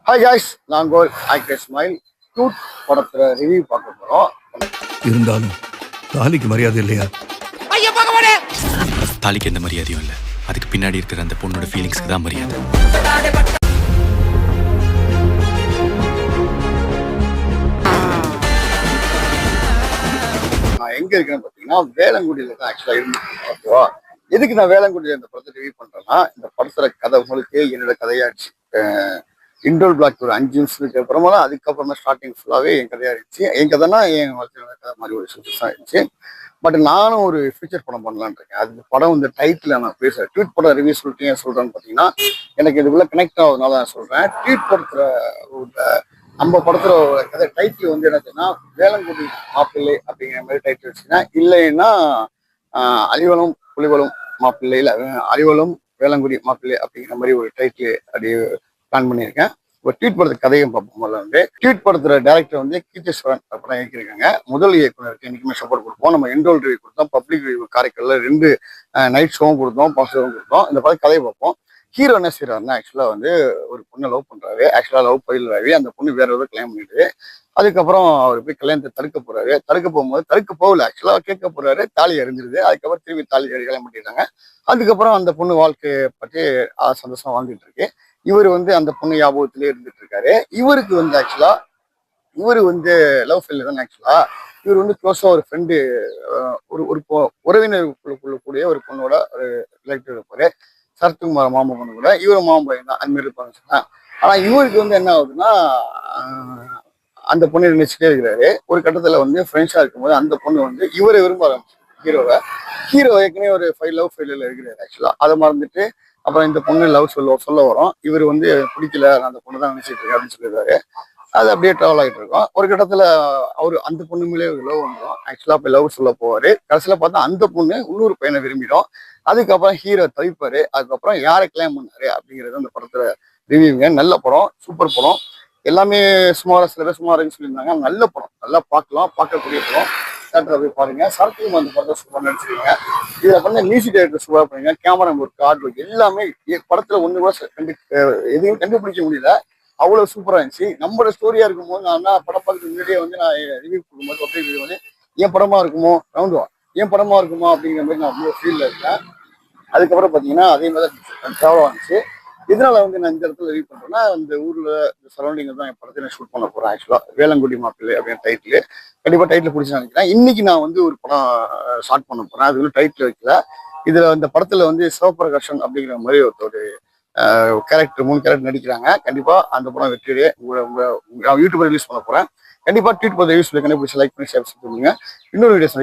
Hi guys, நாங்கள் actor smile dude படத்துல review பார்க்க போறோம். இருந்தாலும் தாலிக்கு மரியாதை இல்லையா? தாலிக்கு எந்த மரியாதையும் இல்லை. அதுக்கு பின்னாடி இருக்கிற அந்த பொண்ணோட ஃபீலிங்ஸ்க்கு தான் மரியாதை. நான் எங்க இருக்கேன்னு பார்த்தீங்கன்னா வேளங்குடியில தான் ஆக்சுவலா இருந்துச்சு. ஓகேவா? எதுக்கு நான் வேளங்குடியில இந்த படத்தை ரிவ்யூ பண்றேன்னா, இந்த படத்துல கதை உங்களுக்கு என்னோட கதையாச்சு. இண்டோல் பிளாக் ஒரு 5 நிமிஷத்துக்கு அப்புறமா தான் அதுக்கப்புறம் தான் ஸ்டார்டிங் ஃபுல்லாகவே என் கதையாக இருந்துச்சு. என் கதைனா என் வாழ்க்கையோட கதை மாதிரி ஒரு சுச்சுவேஷன் இருந்துச்சு. பட் நானும் ஒரு ஃபியூச்சர் படம் பண்ணலான்னு இருக்கேன். அது படம் வந்து டைட்டில் நான் பேசுகிறேன். ட்வீட் படம் ரிவ்யூ சொல்லிட்டு ஏன் சொல்கிறேன்னு பார்த்தீங்கன்னா, எனக்கு இதுக்குள்ள கனெக்ட் ஆகுதுனால நான் சொல்கிறேன். ட்வீட் படத்தில் நம்ம படத்துல கதை டைட்டில் வந்து என்னச்சுன்னா, வேளங்குடி மாப்பிள்ளை அப்படிங்கிற மாதிரி டைட்டில் வச்சுன்னா, இல்லைன்னா அலிவலம் புலிவலம் மாப்பிள்ளை, இல்லை அலிவலம் வேளங்குடி மாப்பிள்ளை அப்படிங்கிற மாதிரி ஒரு டைட்டில் அப்படி பிளான் பண்ணியிருக்கேன். ஒரு ட்வீட் படத்துக்கு கதையும் பார்ப்போம். முதல்ல வந்து ட்வீட் படத்துல டேரக்டர் வந்து கீர்த்தீஸ்வரன் படம் இயக்கியிருக்காங்க. முதல் இயக்குனருக்கு என்னைக்குமே சப்போர்ட் கொடுப்போம். நம்ம இண்டோல் ரிவ்யூ கொடுத்தோம், பப்ளிக் ரிவ்யூ காரைக்கல்ல 2 நைட் ஷோவும் கொடுத்தோம், பாசிட்டிவும் கொடுத்தோம். இந்த படம் கதையை பார்ப்போம். ஹீரோ என்ன செய்யறாருன்னா, ஆக்சுவலா வந்து ஒரு பொண்ணை லவ் பண்றாரு. ஆக்சுவலா லவ் பயிலாவே அந்த பொண்ணு வேற ஏதோ கல்யாணம் பண்ணிட்டு, அதுக்கப்புறம் அவர் போய் கல்யாணத்தை தடுக்க போறாரு. தடுக்க போகும்போது தடுக்க போகல, ஆக்சுவலா கேட்க போறாரு, தாலி அறிஞ்சிருது. அதுக்கப்புறம் திரும்பி தாலி கல்யாணம் பண்ணிட்டாங்க. அதுக்கப்புறம் அந்த பொண்ணு வாழ்க்கையை பற்றி சந்தோஷம் வாழ்ந்துட்டு இருக்கு. இவர் வந்து அந்த பொண்ணு ஞாபகத்திலே இருந்துட்டு இருக்காரு. இவருக்கு வந்து ஆக்சுவலா இவர் வந்து லவ் ஃபெயிலியர் தான். ஆக்சுவலா இவர் வந்து க்ளோஸா ஒரு ஃப்ரெண்டு, ஒரு ஒரு உறவினருக்குள்ள கூடிய ஒரு பொண்ணோட ஒரு ரிலேட்டிவ் இருப்பாரு. சரத்குமார் மாமா பொண்ணு கூட இவரும் மாமா பையன் தான், அது மாதிரி இருப்பாங்க. ஆனா இவருக்கு வந்து என்ன ஆகுதுன்னா, அந்த பொண்ணை நினைச்சுட்டே இருக்கிறாரு. ஒரு கட்டத்துல வந்து ஃப்ரெண்ட்ஸா இருக்கும்போது அந்த பொண்ணு வந்து இவரை விரும்ப ஆரம்பிச்சு ஹீரோ ஏற்கனவே ஒரு லவ் ஃபெயிலியர்ல இருக்கிறாரு. ஆக்சுவலா அதை மறந்துட்டு அப்புறம் இந்த பொண்ணு லவ் சொல்ல வரும். இவர் வந்து பிடிக்கல, நான் அந்த பொண்ணு தான் நினைச்சிட்டு இருக்கேன் அப்படின்னு சொல்லிடுறாரு. அது அப்படியே ட்ராவல் ஆகிட்டு இருக்கும். ஒரு கட்டத்துல அவரு அந்த பொண்ணு மேலே லவ் வந்துடும். ஆக்சுவலா போய் லவ் சொல்ல போவாரு. கடைசியில பார்த்தா அந்த பொண்ணு இன்னொரு பையனை விரும்பிடும். அதுக்கப்புறம் ஹீரோ தவிப்பாரு. அதுக்கப்புறம் யாரை கிளைம் பண்ணாரு அப்படிங்கிறது அந்த படத்துல ரிவ்யூங்க. நல்ல படம், சூப்பர் படம். எல்லாமே சுமாராக சில பேர் சுமாருன்னு சொல்லியிருந்தாங்க. நல்ல படம், நல்லா பார்க்கலாம், பார்க்கக்கூடிய படம். தேட்டரில் போய் பாருங்க. சரத்குமார் அந்த படத்தை சூப்பர் நடிச்சிருக்கீங்க. இதில் பண்ண மியூசிக் டைரக்டர் சூப்பராக பண்ணுங்க. கேமரா ஒர்க், ஆர்ட் ஒர்க் எல்லாமே படத்துல ஒன்று கூட எதையும் கண்டுபிடிக்க முடியல. அவ்வளோ சூப்பராக இருந்துச்சு. நம்மளோட ஸ்டோரியா இருக்கும்போது நான் படம் பார்க்கறதுக்கு முன்னாடியே வந்து நான் ரிவ்யூ கொடுக்கும்போது அப்படியே ரிவ்யூ வந்து என் படமா இருக்குமோ என் படமா இருக்குமோ அப்படிங்கிற மாதிரி நான் அவ்வளோ ஃபீல்ல இருக்கேன். அதுக்கப்புறம் பார்த்தீங்கன்னா அதே மாதிரி ட்ராவல் ஆனிச்சு. இதனால வந்து நான் இந்த இடத்துல ரிவ்யூ பண்றேன்னா, இந்த ஊர்ல இந்த சரௌண்டிங் தான் என் படத்தை நான் ஷூட் பண்ண போறேன். ஆக்சுவலா வேளங்குடி மாப்பிள்ளை அப்படின்னு டைட்டில். கண்டிப்பா டைட்டில் பிடிச்சி நினைக்கிறேன். இன்னைக்கு நான் வந்து ஒரு படம் ஸ்டார்ட் பண்ண போறேன். அது வந்து டைட்டில் வைக்கல. இதுல இந்த படத்துல வந்து சிவபிரகாஷன் அப்படிங்கிற மாதிரி ஒரு கேரக்டர் 3 கேரக்டர் நடிக்கிறாங்க. கண்டிப்பா அந்த படம் வெற்றியே யூடியூப்ல ரிலீஸ் பண்ண போறேன். கண்டிப்பா ட்வீட் பண்ண ரிவ்யூஸ் கண்டிப்பா லைக் பண்ணி ஷேர் பண்ணுங்க. இன்னொரு வீடியோஸ்